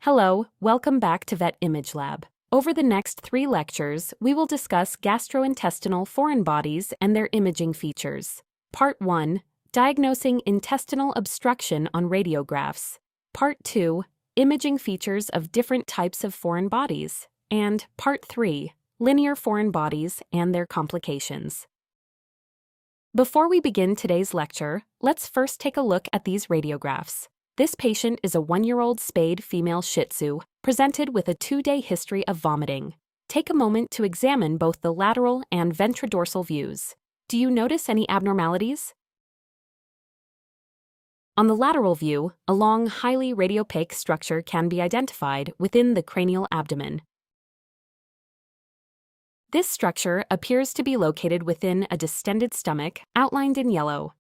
Hello, welcome back to Vet Image Lab. Over the next 3 lectures, we will discuss gastrointestinal foreign bodies and their imaging features. Part 1, Diagnosing Intestinal Obstruction on Radiographs. Part 2, Imaging Features of Different Types of Foreign Bodies. And Part 3, Linear Foreign Bodies and Their Complications. Before we begin today's lecture, let's first take a look at these radiographs. This patient is a 1-year-old spayed female Shih Tzu, presented with a 2-day history of vomiting. Take a moment to examine both the lateral and ventrodorsal views. Do you notice any abnormalities? On the lateral view, a long, highly radiopaque structure can be identified within the cranial abdomen. This structure appears to be located within a distended stomach, outlined in yellow.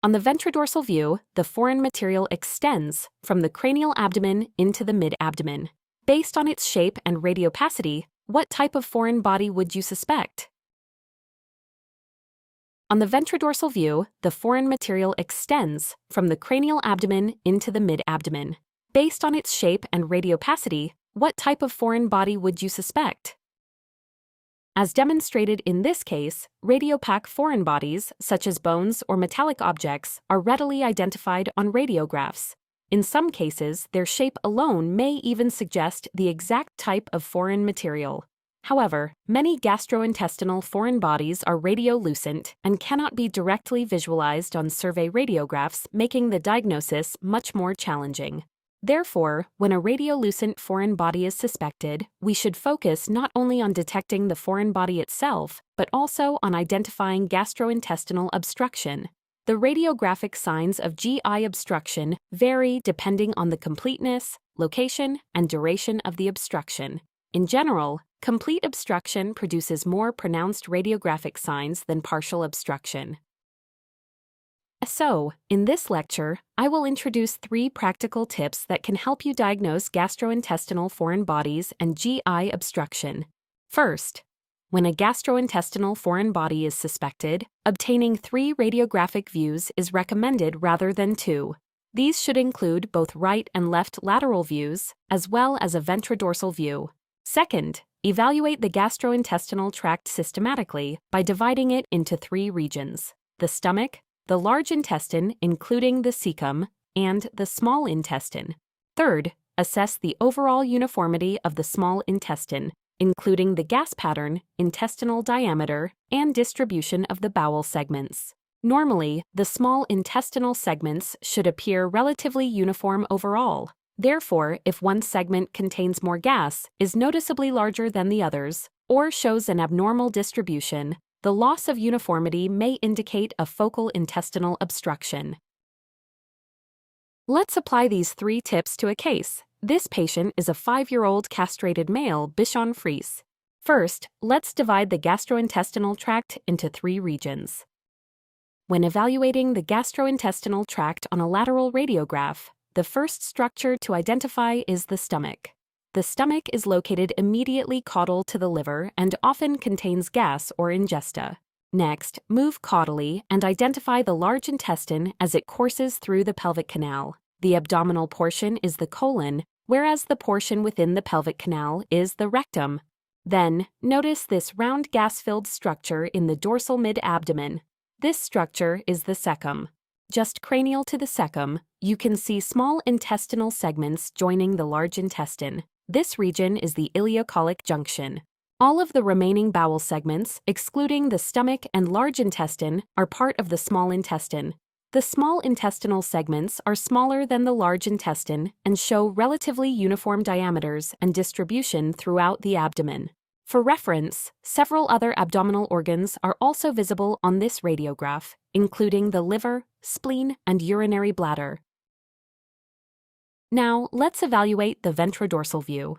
On the ventrodorsal view, the foreign material extends from the cranial abdomen into the mid-abdomen. Based on its shape and radiopacity, what type of foreign body would you suspect? On the ventrodorsal view, the foreign material extends from the cranial abdomen into the mid-abdomen. Based on its shape and radiopacity, what type of foreign body would you suspect? As demonstrated in this case, radiopaque foreign bodies, such as bones or metallic objects, are readily identified on radiographs. In some cases, their shape alone may even suggest the exact type of foreign material. However, many gastrointestinal foreign bodies are radiolucent and cannot be directly visualized on survey radiographs, making the diagnosis much more challenging. Therefore, when a radiolucent foreign body is suspected, we should focus not only on detecting the foreign body itself, but also on identifying gastrointestinal obstruction. The radiographic signs of GI obstruction vary depending on the completeness, location, and duration of the obstruction. In general, complete obstruction produces more pronounced radiographic signs than partial obstruction. So, in this lecture, I will introduce 3 practical tips that can help you diagnose gastrointestinal foreign bodies and GI obstruction. First, when a gastrointestinal foreign body is suspected, obtaining 3 radiographic views is recommended rather than 2. These should include both right and left lateral views, as well as a ventrodorsal view. Second, evaluate the gastrointestinal tract systematically by dividing it into 3 regions: the stomach, the large intestine, including the cecum, and the small intestine. Third, assess the overall uniformity of the small intestine, including the gas pattern, intestinal diameter, and distribution of the bowel segments. Normally, the small intestinal segments should appear relatively uniform overall. Therefore, if one segment contains more gas, is noticeably larger than the others, or shows an abnormal distribution, the loss of uniformity may indicate a focal intestinal obstruction. Let's apply these 3 tips to a case. This patient is a 5-year-old castrated male Bichon Frise. First, let's divide the gastrointestinal tract into 3 regions. When evaluating the gastrointestinal tract on a lateral radiograph, the first structure to identify is the stomach. The stomach is located immediately caudal to the liver and often contains gas or ingesta. Next, move caudally and identify the large intestine as it courses through the pelvic canal. The abdominal portion is the colon, whereas the portion within the pelvic canal is the rectum. Then, notice this round gas-filled structure in the dorsal mid-abdomen. This structure is the cecum. Just cranial to the cecum, you can see small intestinal segments joining the large intestine. This region is the ileocolic junction. All of the remaining bowel segments, excluding the stomach and large intestine, are part of the small intestine. The small intestinal segments are smaller than the large intestine and show relatively uniform diameters and distribution throughout the abdomen. For reference, several other abdominal organs are also visible on this radiograph, including the liver, spleen, and urinary bladder. Now, let's evaluate the ventrodorsal view.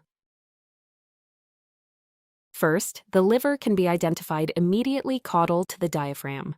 First, the liver can be identified immediately caudal to the diaphragm.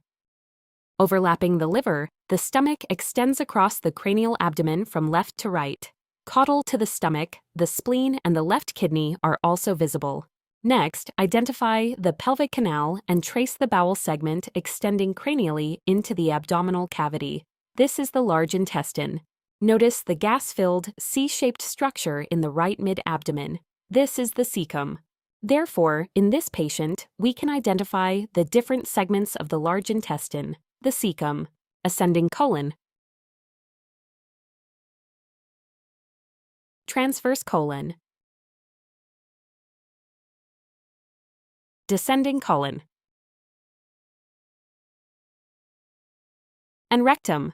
Overlapping the liver, the stomach extends across the cranial abdomen from left to right. Caudal to the stomach, the spleen and the left kidney are also visible. Next, identify the pelvic canal and trace the bowel segment extending cranially into the abdominal cavity. This is the large intestine. Notice the gas-filled, C-shaped structure in the right mid-abdomen. This is the cecum. Therefore, in this patient, we can identify the different segments of the large intestine, the cecum, ascending colon, transverse colon, descending colon, and rectum.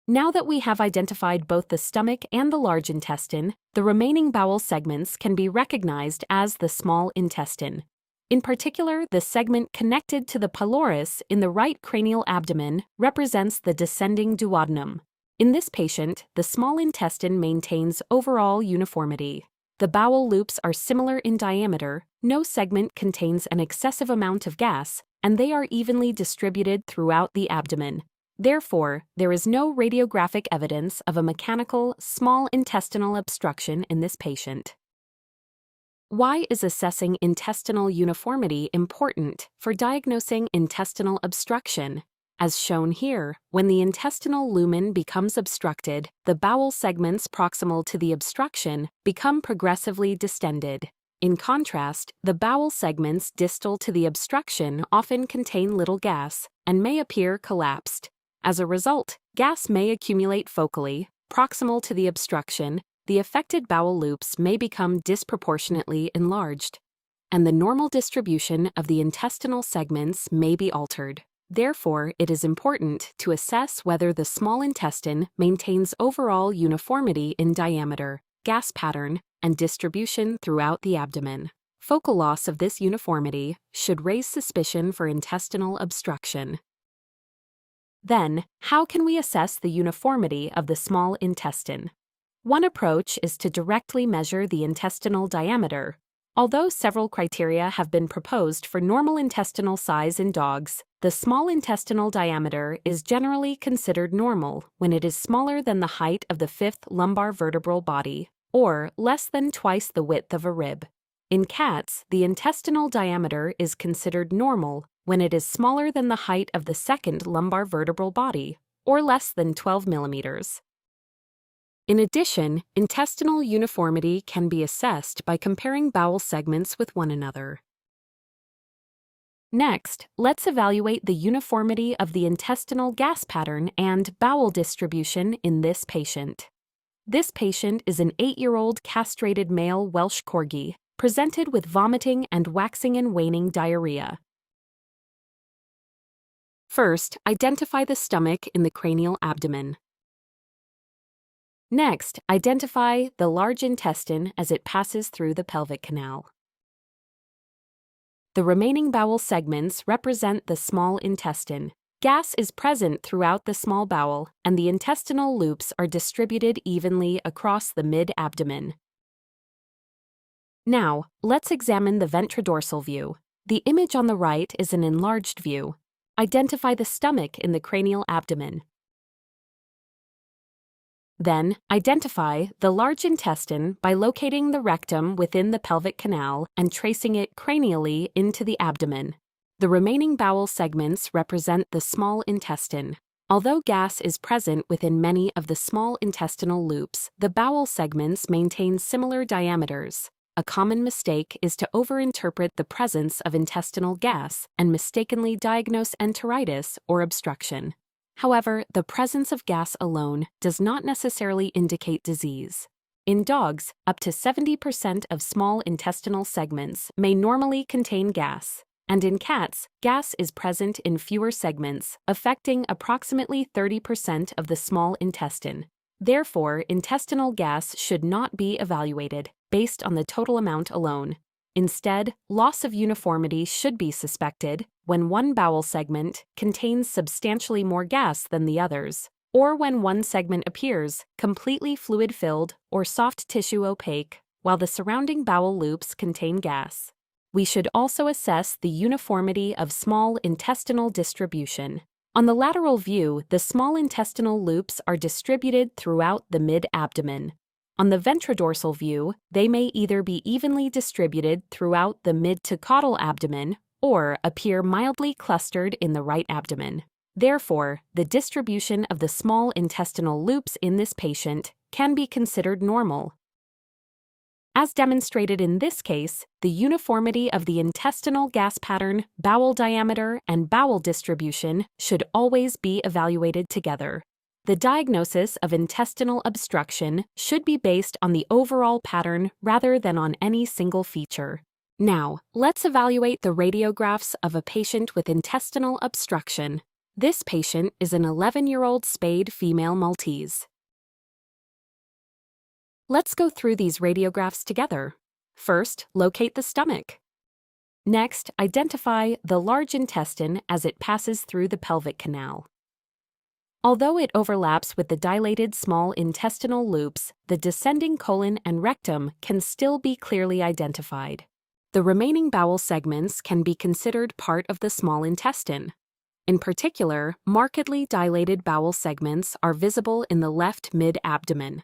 Now that we have identified both the stomach and the large intestine, the remaining bowel segments can be recognized as the small intestine. In particular, the segment connected to the pylorus in the right cranial abdomen represents the descending duodenum. In this patient, the small intestine maintains overall uniformity. The bowel loops are similar in diameter, no segment contains an excessive amount of gas, and they are evenly distributed throughout the abdomen. Therefore, there is no radiographic evidence of a mechanical small intestinal obstruction in this patient. Why is assessing intestinal uniformity important for diagnosing intestinal obstruction? As shown here, when the intestinal lumen becomes obstructed, the bowel segments proximal to the obstruction become progressively distended. In contrast, the bowel segments distal to the obstruction often contain little gas and may appear collapsed. As a result, gas may accumulate focally, proximal to the obstruction, the affected bowel loops may become disproportionately enlarged, and the normal distribution of the intestinal segments may be altered. Therefore, it is important to assess whether the small intestine maintains overall uniformity in diameter, gas pattern, and distribution throughout the abdomen. Focal loss of this uniformity should raise suspicion for intestinal obstruction. Then, how can we assess the uniformity of the small intestine? One approach is to directly measure the intestinal diameter. Although several criteria have been proposed for normal intestinal size in dogs, the small intestinal diameter is generally considered normal when it is smaller than the height of the fifth lumbar vertebral body, or less than twice the width of a rib. In cats, the intestinal diameter is considered normal when it is smaller than the height of the second lumbar vertebral body, or less than 12 millimeters. In addition, intestinal uniformity can be assessed by comparing bowel segments with one another. Next, let's evaluate the uniformity of the intestinal gas pattern and bowel distribution in this patient. This patient is an 8-year-old castrated male Welsh Corgi, presented with vomiting and waxing and waning diarrhea. First, identify the stomach in the cranial abdomen. Next, identify the large intestine as it passes through the pelvic canal. The remaining bowel segments represent the small intestine. Gas is present throughout the small bowel, and the intestinal loops are distributed evenly across the mid-abdomen. Now, let's examine the ventrodorsal view. The image on the right is an enlarged view. Identify the stomach in the cranial abdomen. Then, identify the large intestine by locating the rectum within the pelvic canal and tracing it cranially into the abdomen. The remaining bowel segments represent the small intestine. Although gas is present within many of the small intestinal loops, the bowel segments maintain similar diameters. A common mistake is to overinterpret the presence of intestinal gas and mistakenly diagnose enteritis or obstruction. However, the presence of gas alone does not necessarily indicate disease. In dogs, up to 70% of small intestinal segments may normally contain gas, and in cats, gas is present in fewer segments, affecting approximately 30% of the small intestine. Therefore, intestinal gas should not be evaluated based on the total amount alone. Instead, loss of uniformity should be suspected when one bowel segment contains substantially more gas than the others, or when one segment appears completely fluid-filled or soft tissue opaque, while the surrounding bowel loops contain gas. We should also assess the uniformity of small intestinal distribution. On the lateral view, the small intestinal loops are distributed throughout the mid-abdomen. On the ventrodorsal view, they may either be evenly distributed throughout the mid to caudal abdomen or appear mildly clustered in the right abdomen. Therefore, the distribution of the small intestinal loops in this patient can be considered normal. As demonstrated in this case, the uniformity of the intestinal gas pattern, bowel diameter, and bowel distribution should always be evaluated together. The diagnosis of intestinal obstruction should be based on the overall pattern rather than on any single feature. Now, let's evaluate the radiographs of a patient with intestinal obstruction. This patient is an 11-year-old spayed female Maltese. Let's go through these radiographs together. First, locate the stomach. Next, identify the large intestine as it passes through the pelvic canal. Although it overlaps with the dilated small intestinal loops, the descending colon and rectum can still be clearly identified. The remaining bowel segments can be considered part of the small intestine. In particular, markedly dilated bowel segments are visible in the left mid-abdomen.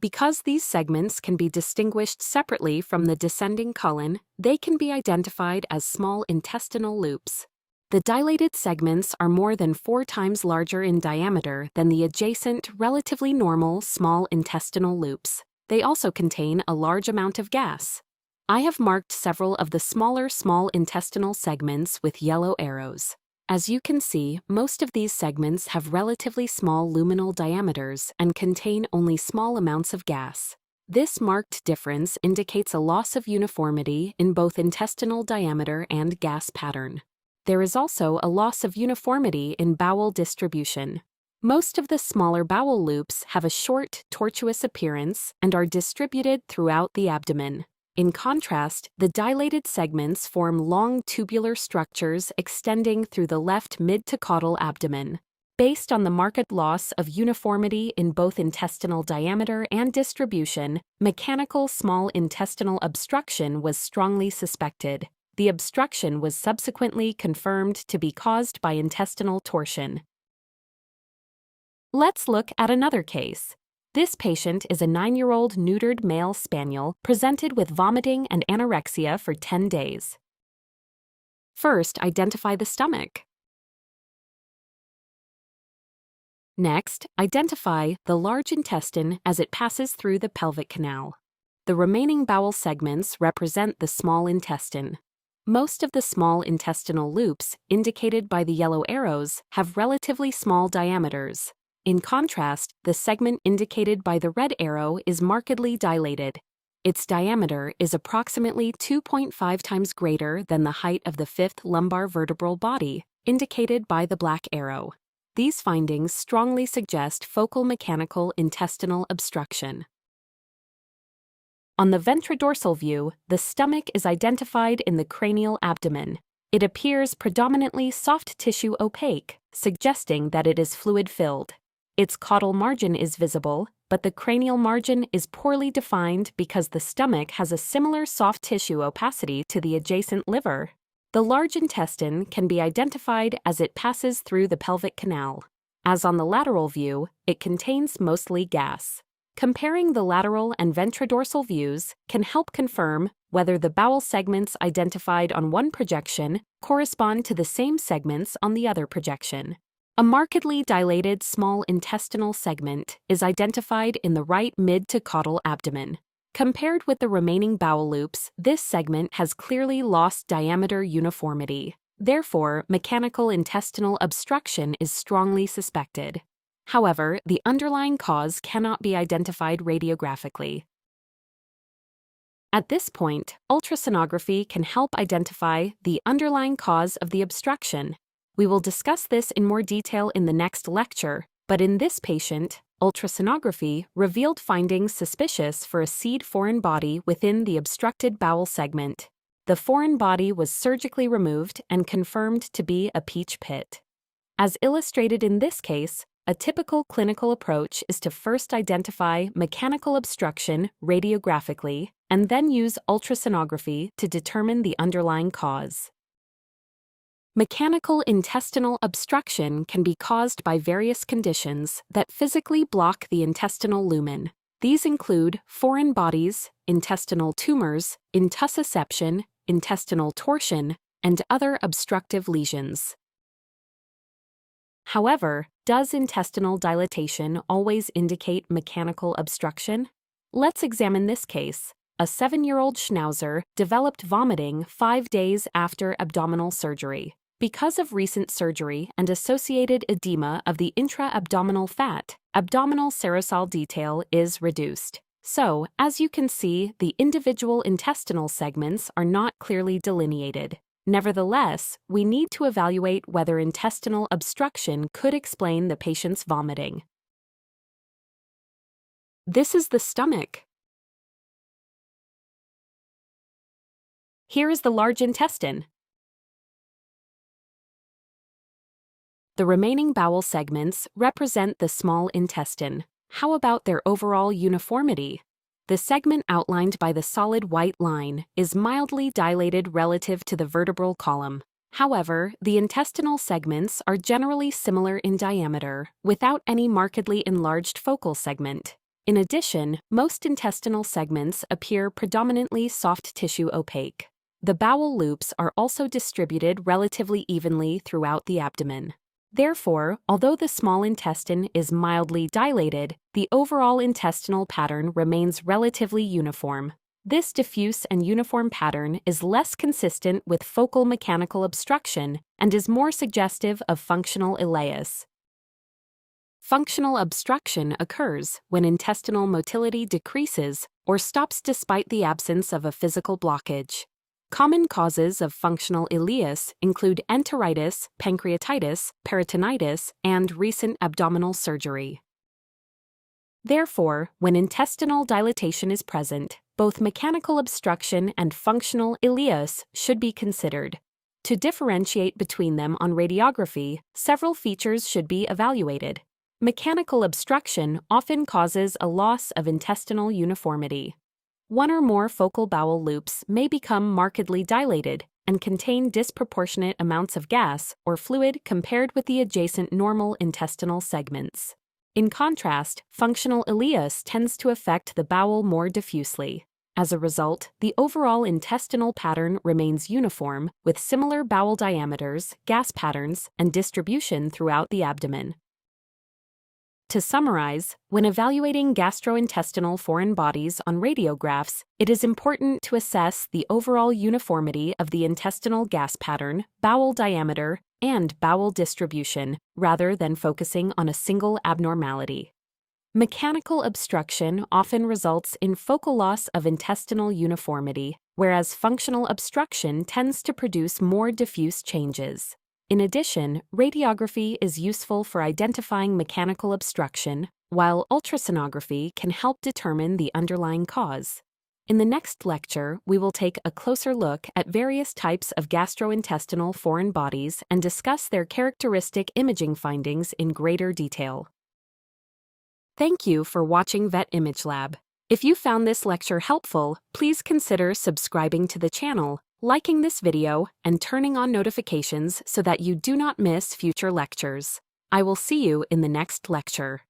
Because these segments can be distinguished separately from the descending colon, they can be identified as small intestinal loops. The dilated segments are more than 4 times larger in diameter than the adjacent, relatively normal small intestinal loops. They also contain a large amount of gas. I have marked several of the smaller small intestinal segments with yellow arrows. As you can see, most of these segments have relatively small luminal diameters and contain only small amounts of gas. This marked difference indicates a loss of uniformity in both intestinal diameter and gas pattern. There is also a loss of uniformity in bowel distribution. Most of the smaller bowel loops have a short, tortuous appearance and are distributed throughout the abdomen. In contrast, the dilated segments form long tubular structures extending through the left mid to caudal abdomen. Based on the marked loss of uniformity in both intestinal diameter and distribution, mechanical small intestinal obstruction was strongly suspected. The obstruction was subsequently confirmed to be caused by intestinal torsion. Let's look at another case. This patient is a 9-year-old neutered male spaniel presented with vomiting and anorexia for 10 days. First, identify the stomach. Next, identify the large intestine as it passes through the pelvic canal. The remaining bowel segments represent the small intestine. Most of the small intestinal loops, indicated by the yellow arrows, have relatively small diameters. In contrast, the segment indicated by the red arrow is markedly dilated. Its diameter is approximately 2.5 times greater than the height of the 5th lumbar vertebral body, indicated by the black arrow. These findings strongly suggest focal mechanical intestinal obstruction. On the ventrodorsal view, the stomach is identified in the cranial abdomen. It appears predominantly soft tissue opaque, suggesting that it is fluid-filled. Its caudal margin is visible, but the cranial margin is poorly defined because the stomach has a similar soft tissue opacity to the adjacent liver. The large intestine can be identified as it passes through the pelvic canal. As on the lateral view, it contains mostly gas. Comparing the lateral and ventrodorsal views can help confirm whether the bowel segments identified on one projection correspond to the same segments on the other projection. A markedly dilated small intestinal segment is identified in the right mid to caudal abdomen. Compared with the remaining bowel loops, this segment has clearly lost diameter uniformity. Therefore, mechanical intestinal obstruction is strongly suspected. However, the underlying cause cannot be identified radiographically. At this point, ultrasonography can help identify the underlying cause of the obstruction. We will discuss this in more detail in the next lecture, but in this patient, ultrasonography revealed findings suspicious for a seed foreign body within the obstructed bowel segment. The foreign body was surgically removed and confirmed to be a peach pit. As illustrated in this case, a typical clinical approach is to first identify mechanical obstruction radiographically and then use ultrasonography to determine the underlying cause. Mechanical intestinal obstruction can be caused by various conditions that physically block the intestinal lumen. These include foreign bodies, intestinal tumors, intussusception, intestinal torsion, and other obstructive lesions. However, does intestinal dilatation always indicate mechanical obstruction? Let's examine this case. A 7-year-old schnauzer developed vomiting 5 days after abdominal surgery. Because of recent surgery and associated edema of the intra-abdominal fat, abdominal serosal detail is reduced. So, as you can see, the individual intestinal segments are not clearly delineated. Nevertheless, we need to evaluate whether intestinal obstruction could explain the patient's vomiting. This is the stomach. Here is the large intestine. The remaining bowel segments represent the small intestine. How about their overall uniformity? The segment outlined by the solid white line is mildly dilated relative to the vertebral column. However, the intestinal segments are generally similar in diameter, without any markedly enlarged focal segment. In addition, most intestinal segments appear predominantly soft tissue opaque. The bowel loops are also distributed relatively evenly throughout the abdomen. Therefore, although the small intestine is mildly dilated, the overall intestinal pattern remains relatively uniform. This diffuse and uniform pattern is less consistent with focal mechanical obstruction and is more suggestive of functional ileus. Functional obstruction occurs when intestinal motility decreases or stops despite the absence of a physical blockage. Common causes of functional ileus include enteritis, pancreatitis, peritonitis, and recent abdominal surgery. Therefore, when intestinal dilatation is present, both mechanical obstruction and functional ileus should be considered. To differentiate between them on radiography, several features should be evaluated. Mechanical obstruction often causes a loss of intestinal uniformity. One or more focal bowel loops may become markedly dilated and contain disproportionate amounts of gas or fluid compared with the adjacent normal intestinal segments. In contrast, functional ileus tends to affect the bowel more diffusely. As a result, the overall intestinal pattern remains uniform, with similar bowel diameters, gas patterns, and distribution throughout the abdomen. To summarize, when evaluating gastrointestinal foreign bodies on radiographs, it is important to assess the overall uniformity of the intestinal gas pattern, bowel diameter, and bowel distribution, rather than focusing on a single abnormality. Mechanical obstruction often results in focal loss of intestinal uniformity, whereas functional obstruction tends to produce more diffuse changes. In addition, radiography is useful for identifying mechanical obstruction, while ultrasonography can help determine the underlying cause. In the next lecture, we will take a closer look at various types of gastrointestinal foreign bodies and discuss their characteristic imaging findings in greater detail. Thank you for watching Vet Image Lab. If you found this lecture helpful, please consider subscribing to the channel, liking this video, and turning on notifications so that you do not miss future lectures. I will see you in the next lecture.